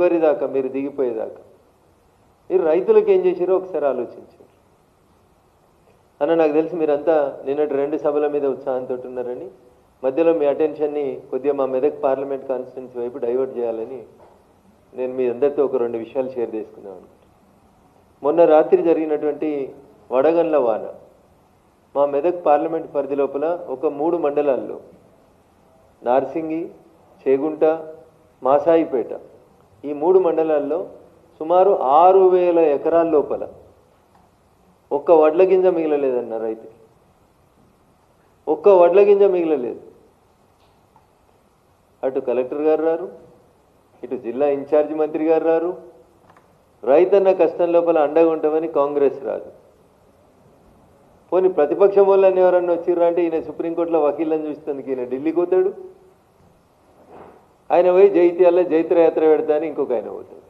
చివరిదాకా మీరు దిగిపోయేదాకా మీరు రైతులకు ఏం చేశారో ఒకసారి ఆలోచించారు అన్న. నాకు తెలిసి మీరంతా నిన్నటి 2 సభల మీద ఉత్సాహంతో ఉన్నారని, మధ్యలో మీ అటెన్షన్ని కొద్దిగా మా మెదక్ పార్లమెంట్ కాన్స్టిట్యున్సీ వైపు డైవర్ట్ చేయాలని నేను మీ అందరితో ఒక 2 విషయాలు షేర్ చేసుకుందాం అనుకుంటున్నాను. మొన్న రాత్రి జరిగినటువంటి వడగండ్ల వాన మా మెదక్ పార్లమెంట్ పరిధి లోపల ఒక 3 మండలాల్లో నార్సింగి, చేగుంట, మాసాయిపేట ఈ 3 మండలాల్లో సుమారు 6,000 ఎకరాల లోపల ఒక్క వడ్ల గింజ మిగలలేదన్న రైతుకి. ఒక్క వడ్ల గింజ మిగలలేదు. అటు కలెక్టర్ గారు రారు, ఇటు జిల్లా ఇన్ఛార్జి మంత్రి గారు రారు, రైతన్న కష్టం లోపల అండగా ఉంటామని కాంగ్రెస్ రాదు. పోనీ ప్రతిపక్షం వాళ్ళని ఎవరన్నా వచ్చిర్రా అంటే ఈయన సుప్రీంకోర్టులో వకీళ్ళని చూస్తుంది, ఈయన ఢిల్లీకి పోతాడు. ఆయన పోయి జైత్యాల జైత్రయాత్ర పెడతా అని ఇంకొక ఆయన పోతాడు.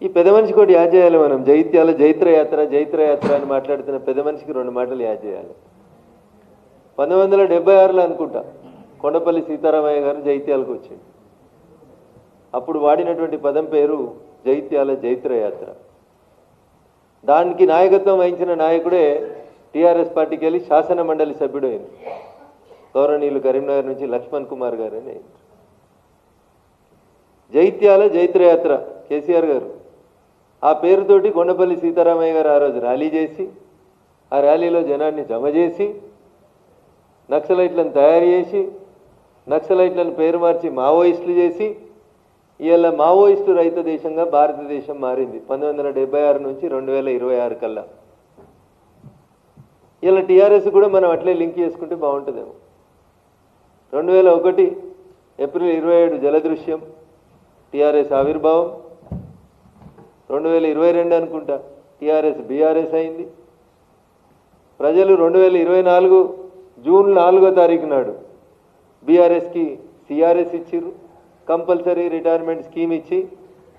ఈ పెద్ద మనిషికి ఒకటి యాద్ చేయాలి మనం. జైత్యాల జైత్రయాత్ర అని మాట్లాడుతున్న పెద్ద మనిషికి 2 మాటలు యాద్ చేయాలి. 1976లో అనుకుంటా కొండపల్లి సీతారామయ్య గారు జైత్యాలకు వచ్చింది. అప్పుడు వాడినటువంటి పదం పేరు జైత్యాల జైత్రయాత్ర. దానికి నాయకత్వం వహించిన నాయకుడే టీఆర్ఎస్ పార్టీకి వెళ్ళి శాసన మండలి సభ్యుడు అయింది. గౌరవనీయులు కరీంనగర్ నుంచి లక్ష్మణ్ కుమార్ గారు అని. జైత్యాల జైత్రయాత్ర కేసీఆర్ గారు ఆ పేరుతోటి కొండపల్లి సీతారామయ్య గారు ఆ రోజు ర్యాలీ చేసి, ఆ ర్యాలీలో జనాన్ని జమ చేసి, నక్సలైట్లను తయారు చేసి, నక్సలైట్లను పేరు మార్చి మావోయిస్టులు చేసి, ఇవాళ మావోయిస్టు రహిత దేశంగా భారతదేశం మారింది 1976 నుంచి 2026 కల్లా. ఇలా టీఆర్ఎస్ కూడా మనం అట్లే లింక్ చేసుకుంటే బాగుంటుందేమో. 2001 ఏప్రిల్ 27 జలదృశ్యం టీఆర్ఎస్ ఆవిర్భావం. 2022 అనుకుంటా టీఆర్ఎస్ బీఆర్ఎస్ అయింది. ప్రజలు 2024 జూన్ 4వ తారీఖు నాడు బీఆర్ఎస్కి సిఆర్ఎస్ ఇచ్చిర్రు. కంపల్సరీ రిటైర్మెంట్ స్కీమ్ ఇచ్చి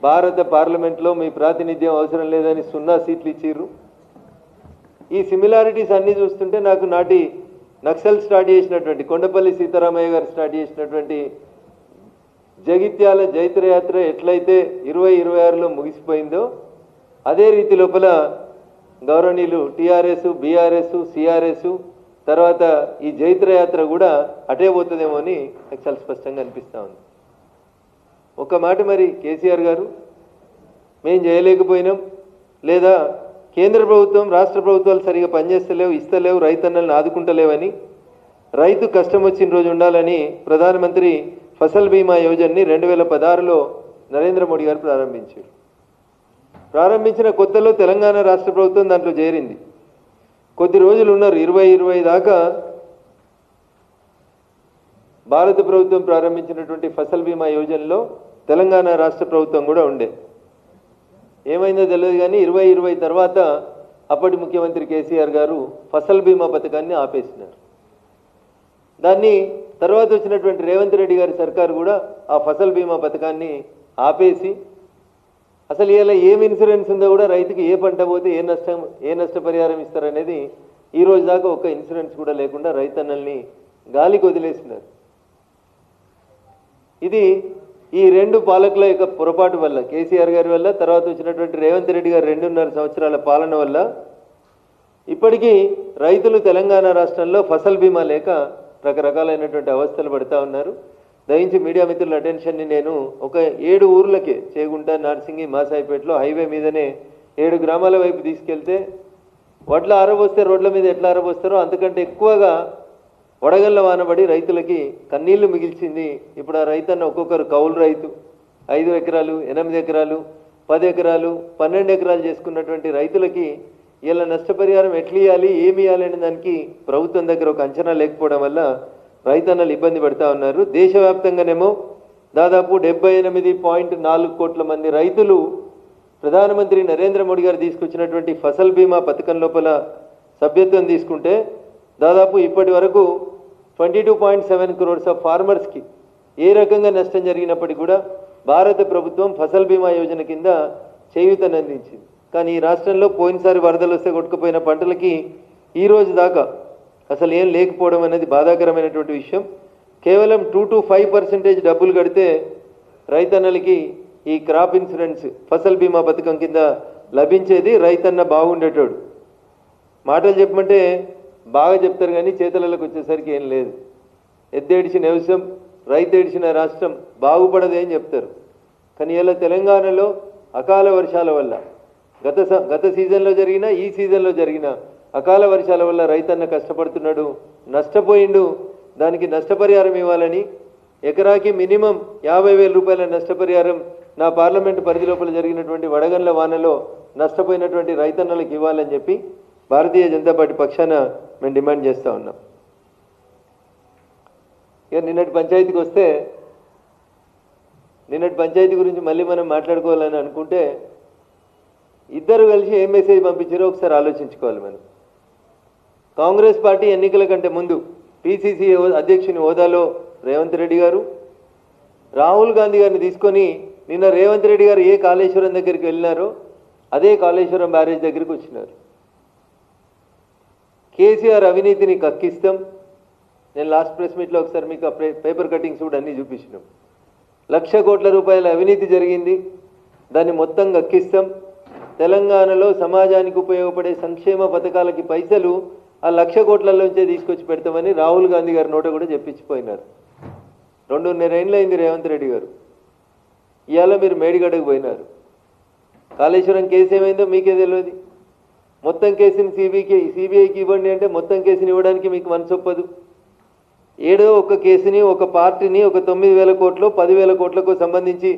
భారత పార్లమెంట్లో మీ ప్రాతినిధ్యం అవసరం లేదని 0 సీట్లు ఇచ్చిర్రు. ఈ సిమిలారిటీస్ అన్నీ చూస్తుంటే నాకు నాటి నక్సల్ స్టార్ట్ చేసినటువంటి కొండపల్లి సీతారామయ్య గారు స్టార్ట్ చేసినటువంటి జగిత్యాల జైత్రయాత్ర ఎట్లయితే 2026లో ముగిసిపోయిందో అదే రీతి లోపల గౌరవనీయులు టీఆర్ఎస్, బీఆర్ఎస్, సిఆర్ఎస్ తర్వాత ఈ జైత్రయాత్ర కూడా అటే పోతుందేమో అని నాకు చాలా స్పష్టంగా అనిపిస్తూ ఉంది. ఒక మాట మరి కేసీఆర్ గారు మేం చేయలేకపోయినాం, లేదా కేంద్ర ప్రభుత్వం రాష్ట్ర ప్రభుత్వాలు సరిగా పనిచేస్తలేవు, ఇస్తలేవు, రైతన్నలను ఆదుకుంటలేవని, రైతు కష్టం వచ్చిన రోజు ఉండాలని ప్రధానమంత్రి ఫసల్ బీమా యోజనని 2016లో నరేంద్ర మోడీ గారు ప్రారంభించారు. ప్రారంభించిన కొత్తలో తెలంగాణ రాష్ట్ర ప్రభుత్వం దాంట్లో చేరింది. కొద్ది రోజులు ఉన్నారు, 2020 దాకా భారత ప్రభుత్వం ప్రారంభించినటువంటి ఫసల్ బీమా యోజనలో తెలంగాణ రాష్ట్ర ప్రభుత్వం కూడా ఉండే. ఏమైందో తెలియదు కానీ 2020 తర్వాత అప్పటి ముఖ్యమంత్రి కేసీఆర్ గారు ఫసల్ బీమా పథకాన్ని ఆపేసినారు. దాన్ని తర్వాత వచ్చినటువంటి రేవంత్ రెడ్డి గారి సర్కారు కూడా ఆ ఫసల్ బీమా పథకాన్ని ఆపేసి అసలు ఇలా ఏం ఇన్సూరెన్స్ ఉందో కూడా రైతుకి ఏ పంట పోతే ఏ నష్టపరిహారం ఇస్తారనేది ఈ రోజు దాకా ఒక్క ఇన్సూరెన్స్ కూడా లేకుండా రైతన్నల్ని గాలికి వదిలేసినారు. ఇది ఈ 2 పాలకుల యొక్క పొరపాటు వల్ల, కేసీఆర్ గారి వల్ల, తర్వాత వచ్చినటువంటి రేవంత్ రెడ్డి గారి 2.5 సంవత్సరాల పాలన వల్ల ఇప్పటికీ రైతులు తెలంగాణ రాష్ట్రంలో ఫసల్ బీమా లేక రకరకాలైనటువంటి అవస్థలు పడుతూ ఉన్నారు. దయించి మీడియా మిత్రుల అటెన్షన్ని నేను ఒక 7 ఊర్లకే, చేగుంట, నార్సింగి, మాసాయిపేటలో హైవే మీదనే 7 గ్రామాల వైపు తీసుకెళ్తే వడ్ల ఆరబోస్తే రోడ్ల మీద ఎట్లా ఆరబోస్తారో అంతకంటే ఎక్కువగా వడగళ్ళ వానబడి రైతులకి కన్నీళ్లు మిగిల్చింది. ఇప్పుడు ఆ రైతన్న ఒక్కొక్కరు కౌలు రైతు 5 ఎకరాలు, 8 ఎకరాలు, 10 ఎకరాలు, 12 ఎకరాలు చేసుకున్నటువంటి రైతులకి ఇలా నష్టపరిహారం ఎట్లా ఇవ్వాలి, ఏమి ఇవ్వాలి అనే దానికి ప్రభుత్వం దగ్గర ఒక అంచనా లేకపోవడం వల్ల రైతన్నలు ఇబ్బంది పడుతూ ఉన్నారు. దేశవ్యాప్తంగానేమో దాదాపు 78.4 కోట్ల మంది రైతులు ప్రధానమంత్రి నరేంద్ర మోడీ గారు తీసుకొచ్చినటువంటి ఫసల్ బీమా పథకం లోపల సభ్యత్వం తీసుకుంటే దాదాపు ఇప్పటి వరకు 22.7 crores ఆఫ్ ఫార్మర్స్కి ఏ రకంగా నష్టం జరిగినప్పటికీ కూడా భారత ప్రభుత్వం ఫసల్ బీమా యోజన కింద చేయూతనందించింది. కానీ ఈ రాష్ట్రంలో పోయినసారి వరదలు వస్తే కొట్టుకుపోయిన పంటలకి ఈ రోజు దాకా అసలు ఏం లేకపోవడం అనేది బాధాకరమైనటువంటి విషయం. కేవలం 2 to 5% డబ్బులు కడితే రైతన్నలకి ఈ క్రాప్ ఇన్సూరెన్స్ ఫసల్ బీమా పథకం కింద లభించేది. రైతన్న బాగుండేటోడు. మాటలు చెప్పమంటే బాగా చెప్తారు కానీ చేతులకు వచ్చేసరికి ఏం లేదు. ఎద్దేడిచిన వ్యవసాయం, రైతు ఏడిచిన రాష్ట్రం బాగుపడదే అని చెప్తారు. కానీ ఇలా తెలంగాణలో అకాల వర్షాల వల్ల గత సీజన్లో జరిగిన ఈ సీజన్లో జరిగిన అకాల వర్షాల వల్ల రైతన్న కష్టపడుతున్నాడు, నష్టపోయిండు. దానికి నష్టపరిహారం ఇవ్వాలని ఎకరాకి మినిమం 50,000 రూపాయల నష్టపరిహారం నా పార్లమెంటు పరిధి లోపల జరిగినటువంటి వడగండ్ల వానలో నష్టపోయినటువంటి రైతన్నలకు ఇవ్వాలని చెప్పి భారతీయ జనతా పార్టీ పక్షాన మేము డిమాండ్ చేస్తూ ఉన్నాం. ఇక నిన్నటి పంచాయతీకి వస్తే, నిన్నటి పంచాయతీ గురించి మళ్ళీ మనం మాట్లాడుకోవాలని అనుకుంటే ఇద్దరు కలిసి ఏం మెసేజ్ పంపించారో ఒకసారి ఆలోచించుకోవాలి. మనం కాంగ్రెస్ పార్టీ ఎన్నికల కంటే ముందు పిసిసి అధ్యక్షుని హోదాలో రేవంత్ రెడ్డి గారు రాహుల్ గాంధీ గారిని తీసుకొని నిన్న రేవంత్ రెడ్డి గారు ఏ కాళేశ్వరం దగ్గరికి వెళ్ళినారో అదే కాళేశ్వరం బ్యారేజ్ దగ్గరికి వచ్చినారు. కేసీఆర్ అవినీతిని కక్కిస్తాం. నేను లాస్ట్ ప్రెస్ మీట్లో ఒకసారి మీకు పేపర్ కటింగ్స్ కూడా అన్నీ చూపించినాం. 1,00,000 కోట్ల రూపాయల అవినీతి జరిగింది, దాన్ని మొత్తం కక్కిస్తాం. తెలంగాణలో సమాజానికి ఉపయోగపడే సంక్షేమ పథకాలకి పైసలు ఆ 1,00,000 కోట్లలోంచే తీసుకొచ్చి పెడతామని రాహుల్ గాంధీ గారి నోట కూడా చెప్పించిపోయినారు. 2.5 ఏళ్ళు అయింది రేవంత్ రెడ్డి గారు. ఇవాళ మీరు మేడిగడ్డకు పోయినారు. కాళేశ్వరం కేసు ఏమైందో మీకే తెలియదు. మొత్తం కేసుని సిబిఐకి ఇవ్వండి అంటే మొత్తం కేసుని ఇవ్వడానికి మీకు మనసు ఒప్పదు. ఏడో ఒక కేసుని, ఒక పార్టీని, ఒక 9,000 కోట్లు 10,000 కోట్లకు సంబంధించి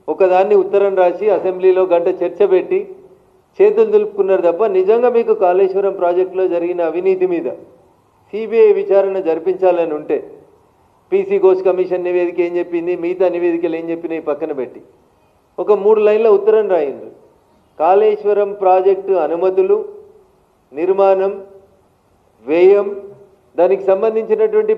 ఒకదాన్ని ఉత్తరం రాసి అసెంబ్లీలో గంట చర్చ పెట్టి చేతులు దులుపుకున్నారు తప్ప నిజంగా మీకు కాళేశ్వరం ప్రాజెక్టులో జరిగిన అవినీతి మీద సిబిఐ విచారణ జరిపించాలని ఉంటే పీసీ ఘోష్ కమిషన్ నివేదిక ఏం చెప్పింది, మిగతా నివేదికలు ఏం చెప్పినాయి పక్కన పెట్టి ఒక 3 లైన్ల ఉత్తరం రాయింది. కాళేశ్వరం ప్రాజెక్టు అనుమతులు, నిర్మాణం, వ్యయం, దానికి సంబంధించినటువంటి